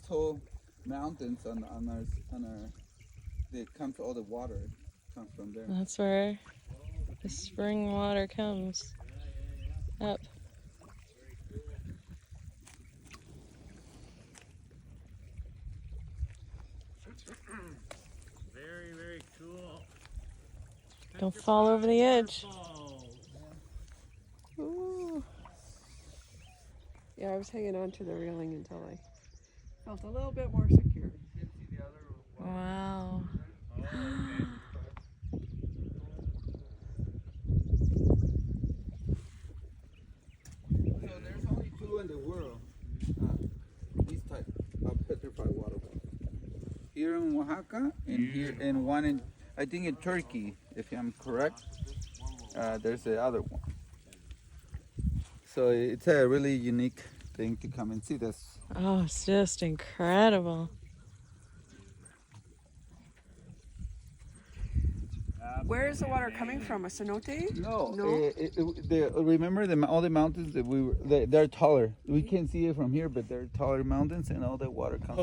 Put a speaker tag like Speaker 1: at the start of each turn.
Speaker 1: tall mountains on our they come to all the water. It comes from there.
Speaker 2: That's where the spring water comes up.
Speaker 3: Very, very cool.
Speaker 2: Don't fall over the edge. Ooh.
Speaker 4: Yeah, I was hanging on to the railing until I felt a little bit more secure.
Speaker 2: Wow.
Speaker 1: So there's only two in the world. These type of petrified waterfalls. Here in Oaxaca and here and one in I think in Turkey, if I'm correct. There's the other one. So it's a really unique thing to come and see this.
Speaker 2: Oh, it's just incredible.
Speaker 4: Where is the water coming from? A cenote?
Speaker 1: No,
Speaker 4: No?
Speaker 1: remember all the mountains that they're taller. We can't see it from here, but they're taller mountains, and all the water comes.